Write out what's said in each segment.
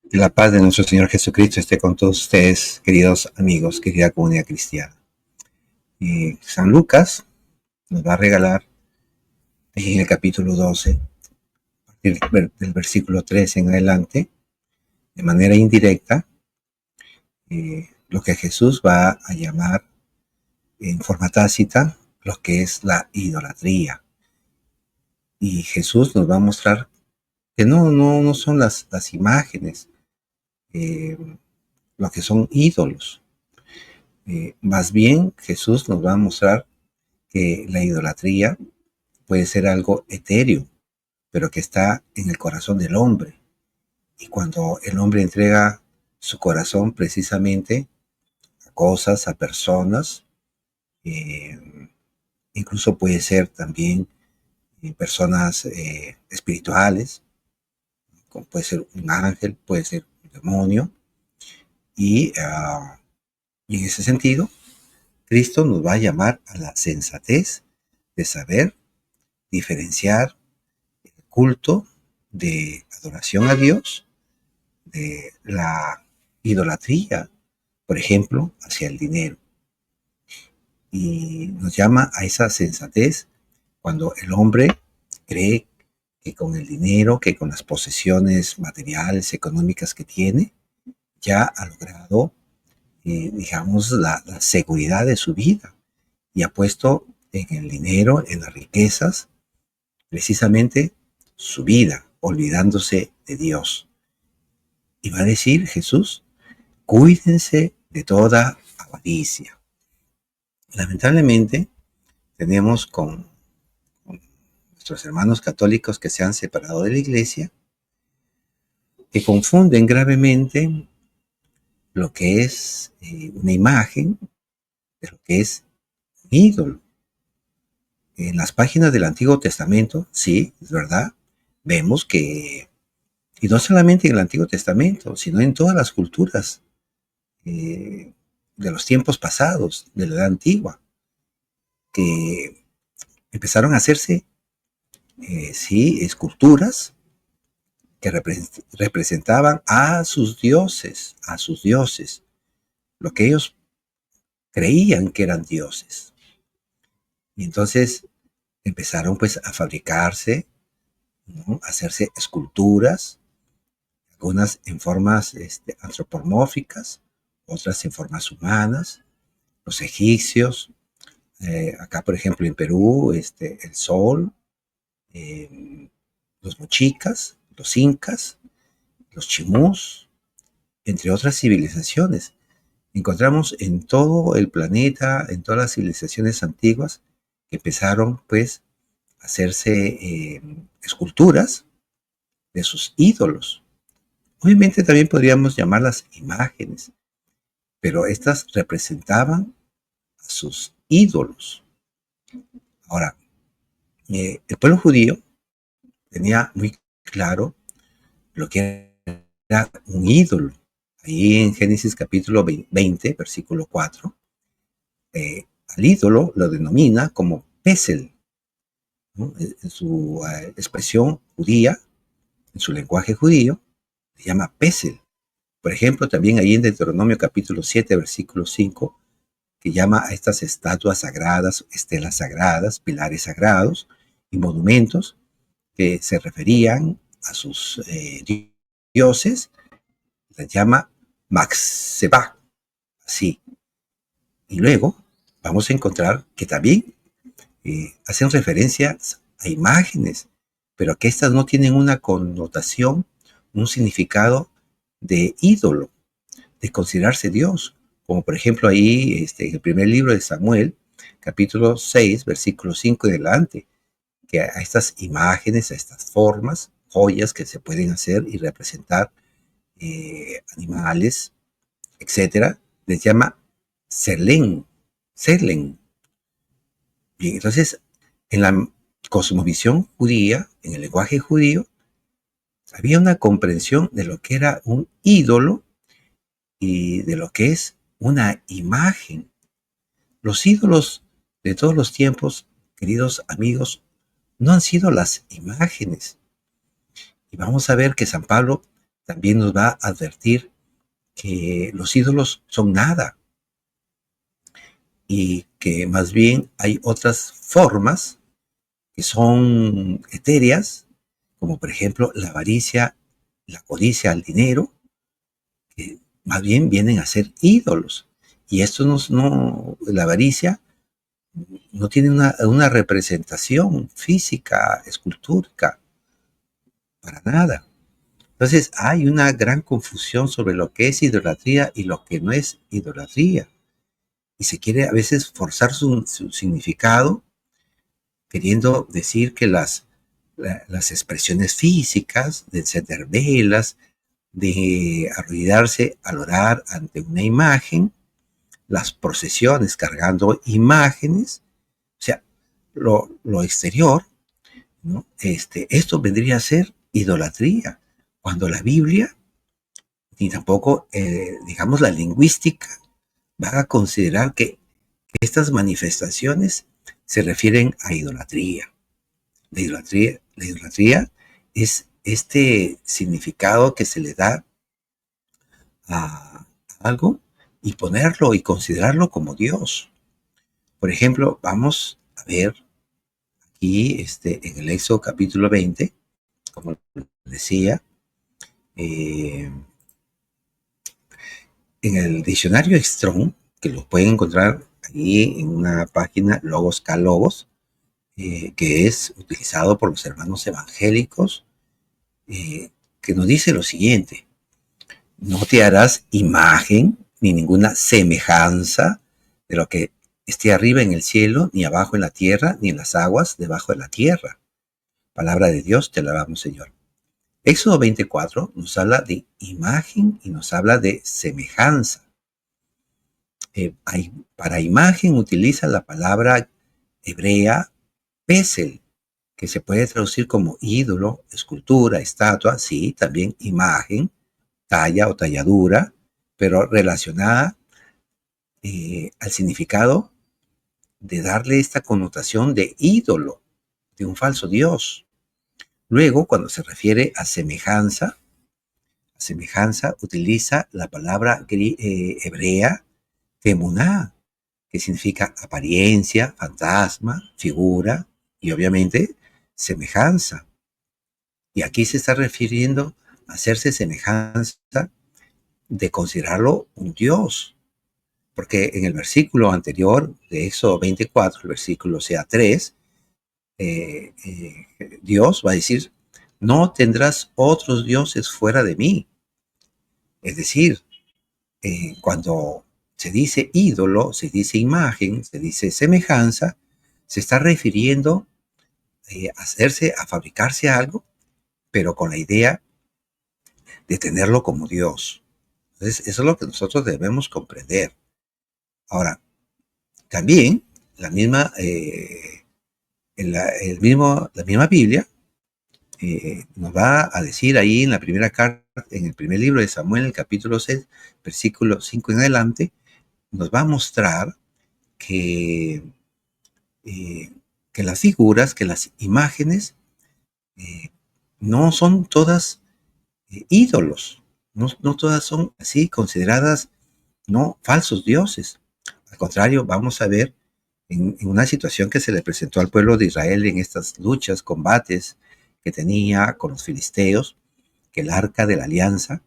Que la paz de nuestro Señor Jesucristo esté con todos ustedes, queridos amigos, querida comunidad cristiana. San Lucas nos va a regalar en el capítulo 12, a partir del versículo 13 en adelante, de manera indirecta, lo que Jesús va a llamar en forma tácita lo que es la idolatría. Y Jesús nos va a mostrar que no son las imágenes, lo que son ídolos. Más bien Jesús nos va a mostrar que la idolatría puede ser algo etéreo, pero que está en el corazón del hombre. Y cuando el hombre entrega su corazón precisamente a cosas, a personas, eh, incluso puede ser también personas espirituales, como puede ser un ángel, puede ser un demonio, y en ese sentido, Cristo nos va a llamar a la sensatez de saber diferenciar el culto de adoración a Dios de la idolatría, por ejemplo, hacia el dinero. Y nos llama a esa sensatez cuando el hombre cree que con el dinero, que con las posesiones materiales, económicas que tiene, ya ha logrado, digamos, la seguridad de su vida y ha puesto en el dinero, en las riquezas, precisamente su vida, olvidándose de Dios. Y va a decir Jesús, cuídense de toda avaricia. Lamentablemente, tenemos con nuestros hermanos católicos que se han separado de la iglesia, que confunden gravemente lo que es una imagen de lo que es un ídolo. En las páginas del Antiguo Testamento, sí, es verdad, vemos que, y no solamente en el Antiguo Testamento, sino en todas las culturas de los tiempos pasados, de la edad antigua, que empezaron a hacerse, sí, esculturas que representaban a sus dioses, lo que ellos creían que eran dioses. Y entonces empezaron pues a fabricarse, ¿no? A hacerse esculturas, algunas en formas antropomórficas, otras en formas humanas. Los egipcios, acá por ejemplo en Perú, el sol, los mochicas, los incas, los chimús, entre otras civilizaciones. Encontramos en todo el planeta, en todas las civilizaciones antiguas, que empezaron pues a hacerse esculturas de sus ídolos. Obviamente también podríamos llamarlas imágenes, pero estas representaban a sus ídolos. Ahora, el pueblo judío tenía muy claro lo que era un ídolo. Ahí en Génesis capítulo 20, versículo 4, al ídolo lo denomina como Pesel, ¿no? En su expresión judía, en su lenguaje judío, se llama Pesel. Por ejemplo, también ahí en Deuteronomio capítulo 7, versículo 5, que llama a estas estatuas sagradas, estelas sagradas, pilares sagrados y monumentos que se referían a sus dioses, las llama Maxeba, así. Y luego vamos a encontrar que también hacen referencias a imágenes, pero que estas no tienen una connotación, un significado de ídolo, de considerarse Dios, como por ejemplo ahí en el primer libro de Samuel, capítulo 6, versículo 5 y adelante, que a estas imágenes, a estas formas, joyas que se pueden hacer y representar animales, etcétera, les llama Selén. Bien, entonces, en la cosmovisión judía, en el lenguaje judío, había una comprensión de lo que era un ídolo y de lo que es una imagen. Los ídolos de todos los tiempos, queridos amigos, no han sido las imágenes. Y vamos a ver que San Pablo también nos va a advertir que los ídolos son nada y que más bien hay otras formas que son etéreas, como por ejemplo la avaricia, la codicia al dinero, que más bien vienen a ser ídolos. Y esto la avaricia no tiene una representación física, escultórica, para nada. Entonces hay una gran confusión sobre lo que es idolatría y lo que no es idolatría. Y se quiere a veces forzar su significado, queriendo decir que las expresiones físicas de encender velas, de arrodillarse al orar ante una imagen, las procesiones cargando imágenes, o sea, lo exterior, ¿no? Esto vendría a ser idolatría, cuando la Biblia, ni tampoco, digamos, la lingüística, va a considerar que estas manifestaciones se refieren a idolatría. La idolatría es este significado que se le da a algo y ponerlo y considerarlo como Dios. Por ejemplo, vamos a ver aquí en el Éxodo capítulo 20, como decía, eh, en el diccionario Strong, que lo pueden encontrar ahí en una página Logos K Logos, que es utilizado por los hermanos evangélicos, que nos dice lo siguiente: no te harás imagen ni ninguna semejanza de lo que esté arriba en el cielo, ni abajo en la tierra, ni en las aguas debajo de la tierra. Palabra de Dios, te alabamos, Señor. Éxodo 24 nos habla de imagen y nos habla de semejanza. Para imagen utiliza la palabra hebrea pesel, que se puede traducir como ídolo, escultura, estatua, sí, también imagen, talla o talladura, pero relacionada al significado de darle esta connotación de ídolo, de un falso Dios. Luego, cuando se refiere a semejanza utiliza la palabra hebrea temuná, que significa apariencia, fantasma, figura y obviamente semejanza. Y aquí se está refiriendo a hacerse semejanza de considerarlo un Dios. Porque en el versículo anterior de Éxodo 24, el versículo sea 3, Dios va a decir, no tendrás otros dioses fuera de mí. Es decir, cuando se dice ídolo, se dice imagen, se dice semejanza, se está refiriendo a fabricarse algo, pero con la idea de tenerlo como Dios. Entonces, eso es lo que nosotros debemos comprender. Ahora, también la misma, la misma Biblia nos va a decir ahí en la primera carta, en el primer libro de Samuel, el capítulo 6, versículo 5 en adelante, nos va a mostrar que, que las figuras, que las imágenes, no son todas ídolos, no todas son así consideradas, no falsos dioses. Al contrario, vamos a ver en una situación que se le presentó al pueblo de Israel en estas luchas, combates que tenía con los filisteos, que el arca de la alianza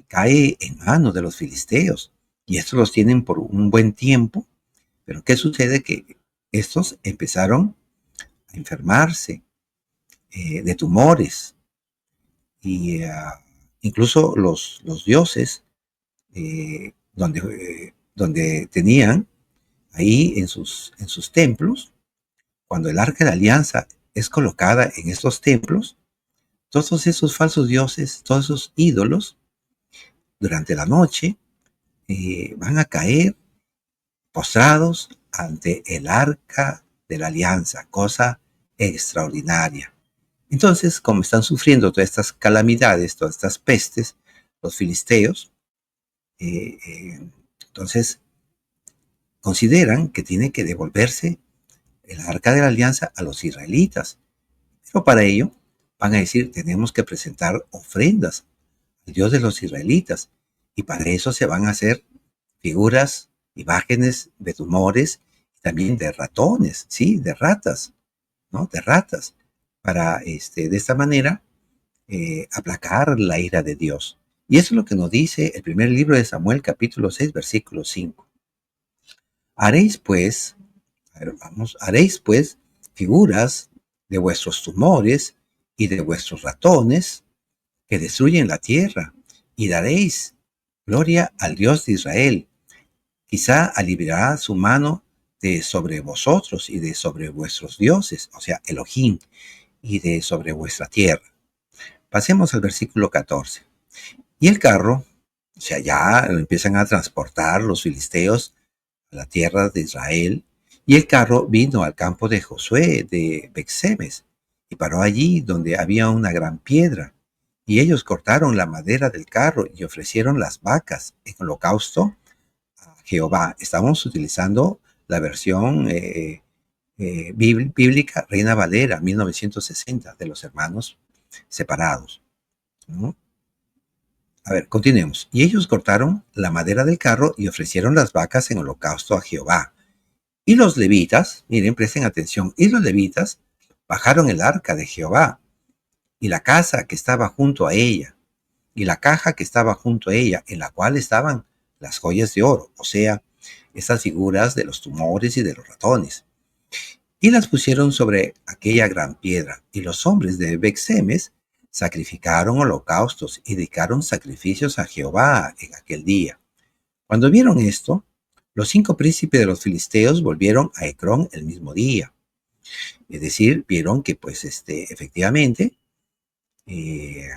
cae en manos de los filisteos y estos los tienen por un buen tiempo. Pero ¿qué sucede? Que estos empezaron a enfermarse de tumores y incluso los dioses donde tenían ahí en sus templos, cuando el arca de la alianza es colocada en estos templos, todos esos falsos dioses, todos esos ídolos, durante la noche van a caer postrados ante el arca de la alianza, cosa extraordinaria. Entonces, como están sufriendo todas estas calamidades, todas estas pestes, los filisteos, entonces consideran que tiene que devolverse el arca de la alianza a los israelitas. Pero para ello van a decir, tenemos que presentar ofrendas al Dios de los israelitas. Y para eso se van a hacer figuras, imágenes de tumores, también de ratones, sí, de ratas, ¿no? De ratas, para de esta manera aplacar la ira de Dios. Y eso es lo que nos dice el primer libro de Samuel, capítulo 6, versículo 5. Haréis pues, haréis pues figuras de vuestros tumores y de vuestros ratones que destruyen la tierra, y daréis gloria al Dios de Israel. Quizá aliviará su mano de sobre vosotros y de sobre vuestros dioses, o sea, Elohim, y de sobre vuestra tierra. Pasemos al versículo 14. Y el carro, o sea, ya lo empiezan a transportar los filisteos a la tierra de Israel, y el carro vino al campo de Josué de Bexemes, y paró allí donde había una gran piedra. Y ellos cortaron la madera del carro y ofrecieron las vacas en holocausto a Jehová. Estamos utilizando la versión bíblica Reina Valera 1960 de los hermanos separados, ¿no? A ver, continuemos. Y ellos cortaron la madera del carro y ofrecieron las vacas en holocausto a Jehová. Y los levitas, miren, presten atención, y los levitas bajaron el arca de Jehová y la casa que estaba junto a ella y la caja que estaba junto a ella, en la cual estaban las joyas de oro, o sea, estas figuras de los tumores y de los ratones. Y las pusieron sobre aquella gran piedra, y los hombres de Bexemes sacrificaron holocaustos y dedicaron sacrificios a Jehová en aquel día. Cuando vieron esto, los 5 príncipes de los filisteos volvieron a Ecrón el mismo día. Es decir, vieron que pues efectivamente eh,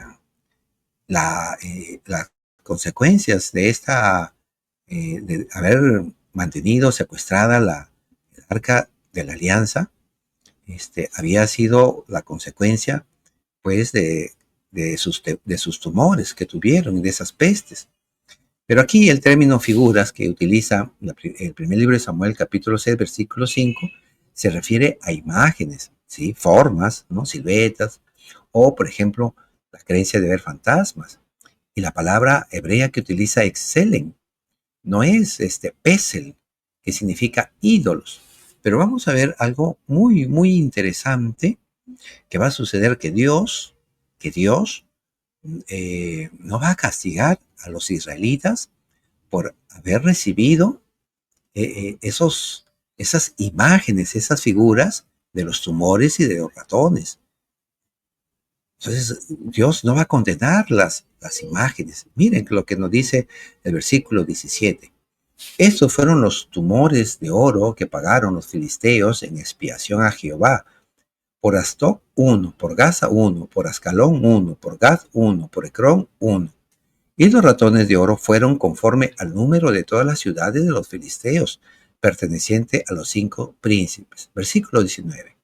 las consecuencias de de haber mantenido secuestrada el arca de la alianza, había sido la consecuencia pues de sus tumores que tuvieron y de esas pestes. Pero aquí el término figuras que utiliza el primer libro de Samuel, capítulo 6, versículo 5, se refiere a imágenes, ¿sí? Formas, ¿no? Siluetas, o por ejemplo, la creencia de ver fantasmas. Y la palabra hebrea que utiliza excelen no es pesel, que significa ídolos. Pero vamos a ver algo muy, muy interesante que va a suceder, que Dios no va a castigar a los israelitas por haber recibido esas imágenes, esas figuras de los tumores y de los ratones. Entonces, Dios no va a condenar las imágenes. Miren lo que nos dice el versículo 17. Estos fueron los tumores de oro que pagaron los filisteos en expiación a Jehová. Por Astoc 1, por Gaza 1, por Ascalón 1, por Gad 1, por Ecrón 1. Y los ratones de oro fueron conforme al número de todas las ciudades de los filisteos, perteneciente a los 5 príncipes. Versículo 19.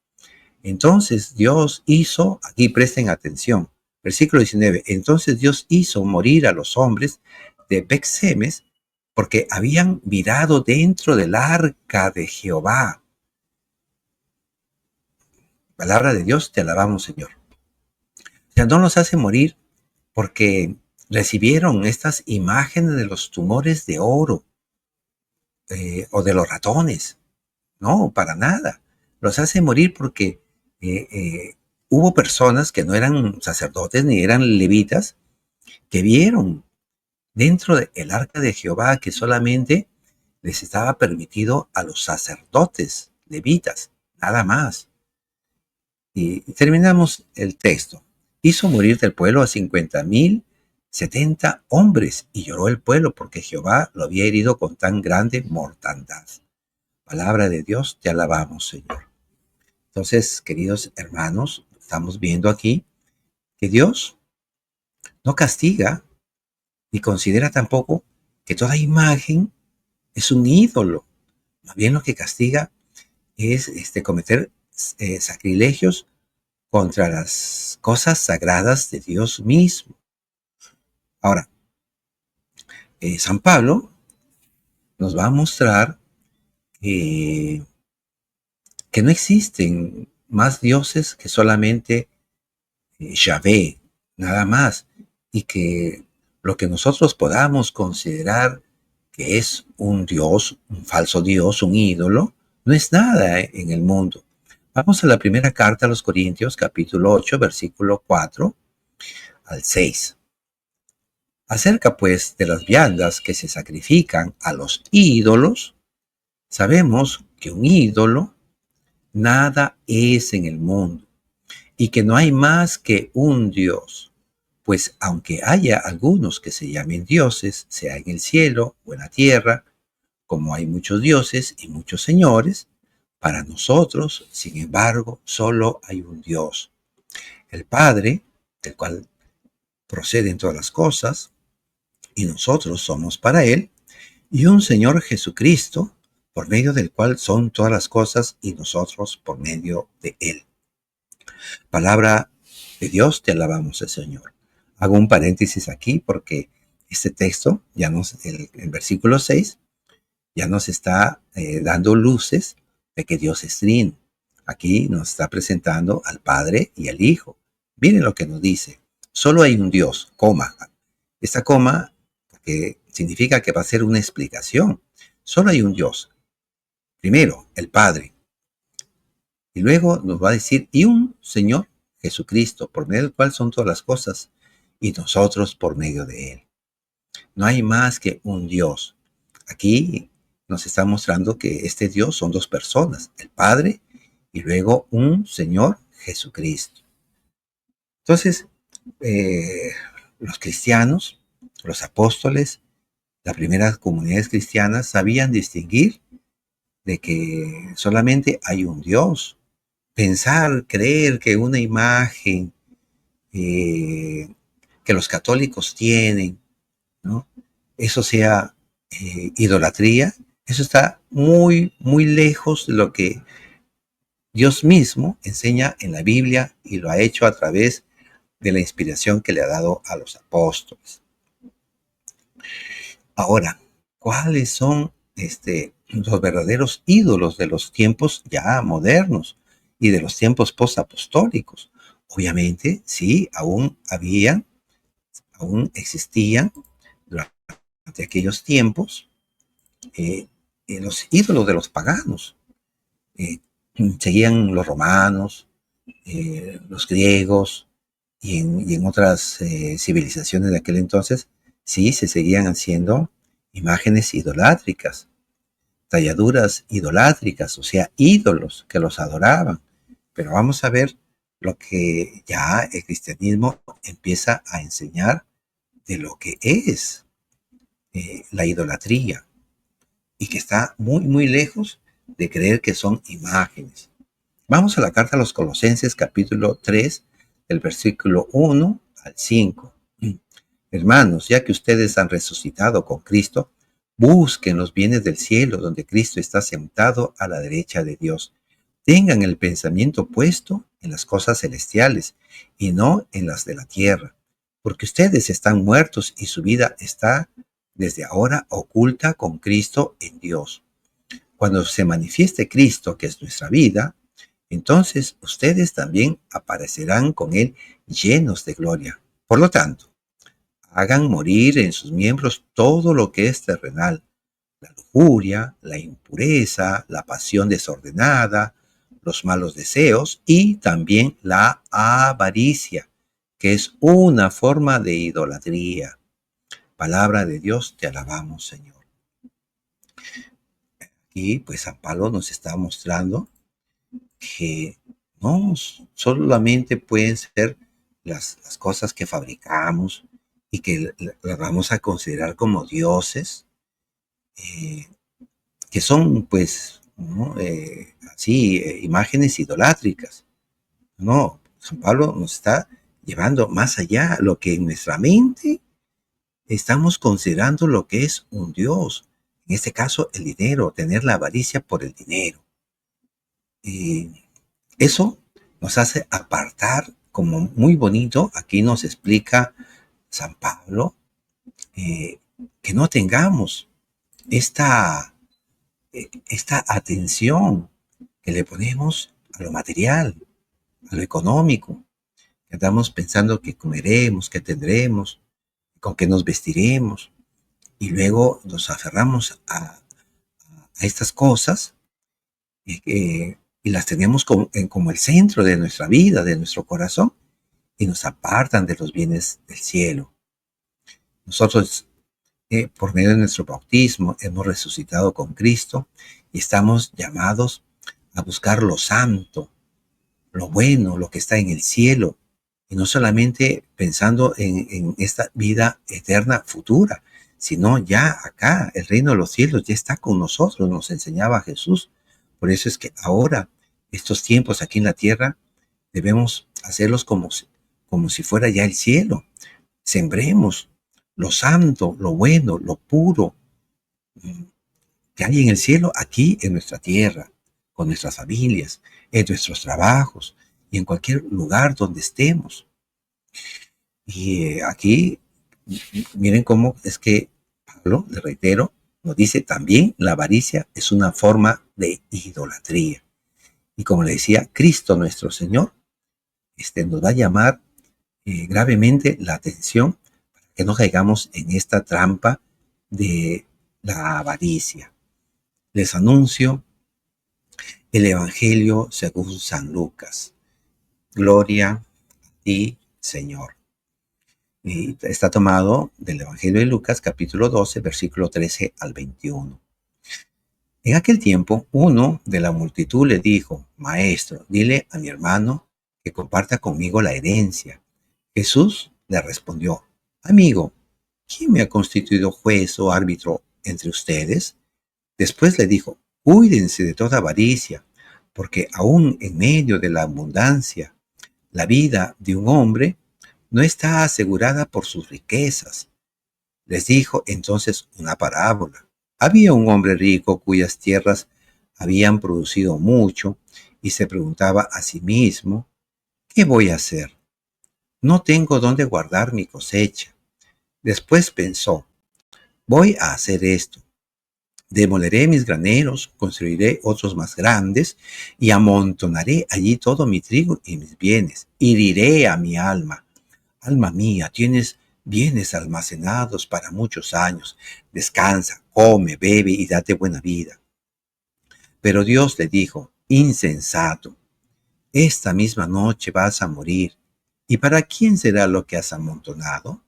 Entonces Dios hizo, aquí presten atención, versículo 19, entonces Dios hizo morir a los hombres de Bexemes porque habían mirado dentro del arca de Jehová. Palabra de Dios, te alabamos, Señor. O sea, no los hace morir porque recibieron estas imágenes de los tumores de oro o de los ratones. No, para nada. Los hace morir porque hubo personas que no eran sacerdotes ni eran levitas que vieron dentro del arca de Jehová que solamente les estaba permitido a los sacerdotes levitas, nada más. Y terminamos el texto. Hizo morir del pueblo a 50,070 hombres y lloró el pueblo porque Jehová lo había herido con tan grande mortandad. Palabra de Dios, te alabamos, Señor. Entonces, queridos hermanos, estamos viendo aquí que Dios no castiga ni considera tampoco que toda imagen es un ídolo. Más bien lo que castiga es cometer sacrilegios contra las cosas sagradas de Dios mismo. Ahora, San Pablo nos va a mostrar que no existen más dioses que solamente Yahvé, nada más, y que Lo que nosotros podamos considerar que es un Dios, un falso Dios, un ídolo, no es nada en el mundo. Vamos a la primera carta a los Corintios, capítulo 8, versículo 4 al 6. Acerca pues de las viandas que se sacrifican a los ídolos, sabemos que un ídolo nada es en el mundo y que no hay más que un Dios. Pues aunque haya algunos que se llamen dioses, sea en el cielo o en la tierra, como hay muchos dioses y muchos señores, para nosotros, sin embargo, solo hay un Dios, el Padre, del cual proceden todas las cosas, y nosotros somos para Él, y un Señor Jesucristo, por medio del cual son todas las cosas y nosotros por medio de Él. Palabra de Dios, te alabamos, Señor. Hago un paréntesis aquí porque este texto, el versículo 6, ya nos está dando luces de que Dios es trino. Aquí nos está presentando al Padre y al Hijo. Miren lo que nos dice. Solo hay un Dios, coma. Esta coma que significa que va a ser una explicación. Solo hay un Dios. Primero, el Padre. Y luego nos va a decir, y un Señor Jesucristo, por medio del cual son todas las cosas, y nosotros por medio de Él. No hay más que un Dios. Aquí nos está mostrando que este Dios son dos personas, el Padre y luego un Señor Jesucristo. Entonces, los cristianos, los apóstoles, las primeras comunidades cristianas sabían distinguir de que solamente hay un Dios. Pensar, creer que una imagen que los católicos tienen, ¿no? Eso sea idolatría, eso está muy, muy lejos de lo que Dios mismo enseña en la Biblia y lo ha hecho a través de la inspiración que le ha dado a los apóstoles. Ahora, ¿cuáles son los verdaderos ídolos de los tiempos ya modernos y de los tiempos postapostólicos? Obviamente, sí, aún existían durante aquellos tiempos los ídolos de los paganos. Eh, Seguían los romanos, los griegos y en otras civilizaciones de aquel entonces, sí se seguían haciendo imágenes idolátricas, talladuras idolátricas, o sea, ídolos que los adoraban. Pero vamos a ver lo que ya el cristianismo empieza a enseñar de lo que es la idolatría y que está muy, muy lejos de creer que son imágenes. Vamos a la carta a los Colosenses, capítulo 3, del versículo 1 al 5. Hermanos, ya que ustedes han resucitado con Cristo, busquen los bienes del cielo, donde Cristo está sentado a la derecha de Dios. Tengan el pensamiento puesto en las cosas celestiales y no en las de la tierra, porque ustedes están muertos y su vida está desde ahora oculta con Cristo en Dios. Cuando se manifieste Cristo, que es nuestra vida, entonces ustedes también aparecerán con Él llenos de gloria. Por lo tanto, hagan morir en sus miembros todo lo que es terrenal: la lujuria, la impureza, la pasión desordenada, los malos deseos y también la avaricia, que es una forma de idolatría. Palabra de Dios, te alabamos, Señor. Aquí, pues, San Pablo nos está mostrando que no solamente pueden ser las cosas que fabricamos y que las vamos a considerar como dioses, que son, pues, ¿no? Así, imágenes idolátricas. No, San Pablo nos está llevando más allá, lo que en nuestra mente estamos considerando lo que es un Dios. En este caso, el dinero, tener la avaricia por el dinero. Y eso nos hace apartar, como muy bonito, aquí nos explica San Pablo, que no tengamos esta atención que le ponemos a lo material, a lo económico. Estamos pensando que comeremos, que tendremos, con qué nos vestiremos, y luego nos aferramos a estas cosas y las tenemos como el centro de nuestra vida, de nuestro corazón, y nos apartan de los bienes del cielo. Nosotros, por medio de nuestro bautismo, hemos resucitado con Cristo y estamos llamados a buscar lo santo, lo bueno, lo que está en el cielo, y no solamente pensando en esta vida eterna futura, sino ya acá, el reino de los cielos ya está con nosotros, nos enseñaba Jesús. Por eso es que ahora, estos tiempos aquí en la tierra, debemos hacerlos como si fuera ya el cielo. Sembremos lo santo, lo bueno, lo puro que hay en el cielo, aquí en nuestra tierra, con nuestras familias, en nuestros trabajos y en cualquier lugar donde estemos. Y aquí, miren cómo es que Pablo, le reitero, nos dice también la avaricia es una forma de idolatría. Y como le decía, Cristo nuestro Señor nos va a llamar gravemente la atención para que no caigamos en esta trampa de la avaricia. Les anuncio el Evangelio según San Lucas. Gloria a ti, Señor. Y está tomado del Evangelio de Lucas, capítulo 12, versículo 13 al 21. En aquel tiempo, uno de la multitud le dijo: Maestro, dile a mi hermano que comparta conmigo la herencia. Jesús le respondió: Amigo, ¿quién me ha constituido juez o árbitro entre ustedes? Después le dijo: Cuídense de toda avaricia, porque aún en medio de la abundancia, la vida de un hombre no está asegurada por sus riquezas. Les dijo entonces una parábola. Había un hombre rico cuyas tierras habían producido mucho y se preguntaba a sí mismo: ¿qué voy a hacer? No tengo dónde guardar mi cosecha. Después pensó: voy a hacer esto. Demoleré mis graneros, construiré otros más grandes y amontonaré allí todo mi trigo y mis bienes. Y diré a mi alma: alma mía, tienes bienes almacenados para muchos años. Descansa, come, bebe y date buena vida. Pero Dios le dijo: insensato, esta misma noche vas a morir. ¿Y para quién será lo que has amontonado?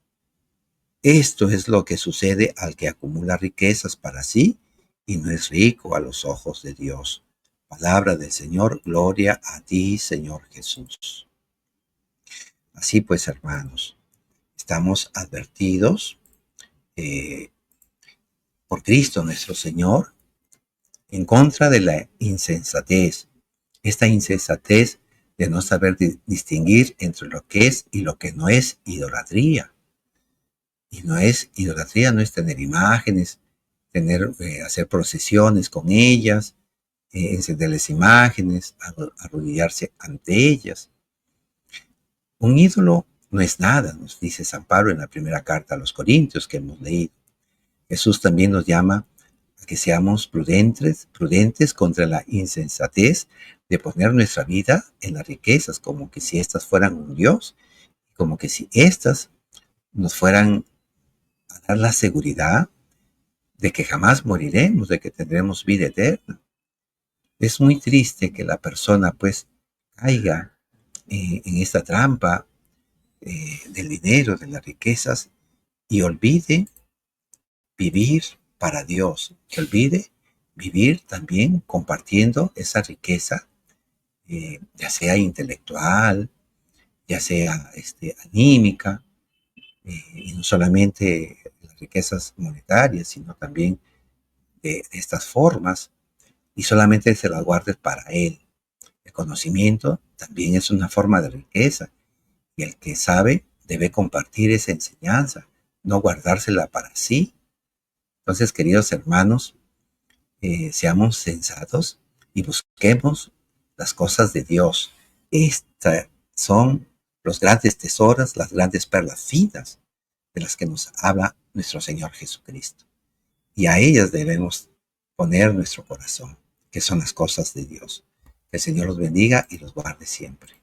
Esto es lo que sucede al que acumula riquezas para sí y no es rico a los ojos de Dios. Palabra del Señor, gloria a ti, Señor Jesús. Así pues, hermanos, estamos advertidos por Cristo nuestro Señor en contra de la insensatez. Esta insensatez de no saber distinguir entre lo que es y lo que no es idolatría. Y no es idolatría, no es tener imágenes, hacer procesiones con ellas, encenderles imágenes, arrodillarse ante ellas. Un ídolo no es nada, nos dice San Pablo en la primera carta a los Corintios que hemos leído. Jesús también nos llama a que seamos prudentes contra la insensatez de poner nuestra vida en las riquezas, como que si éstas fueran un Dios, como que si éstas nos fueran a dar la seguridad de que jamás moriremos, de que tendremos vida eterna. Es muy triste que la persona pues caiga en esta trampa del dinero, de las riquezas, y olvide vivir para Dios, que olvide vivir también compartiendo esa riqueza, ya sea intelectual, ya sea anímica, y no solamente las riquezas monetarias, sino también de estas formas, y solamente se las guardes para Él. El conocimiento también es una forma de riqueza, y el que sabe debe compartir esa enseñanza, no guardársela para sí. Entonces, queridos hermanos, seamos sensatos y busquemos las cosas de Dios. Estas son los grandes tesoros, las grandes perlas finas de las que nos habla nuestro Señor Jesucristo. Y a ellas debemos poner nuestro corazón, que son las cosas de Dios. Que el Señor los bendiga y los guarde siempre.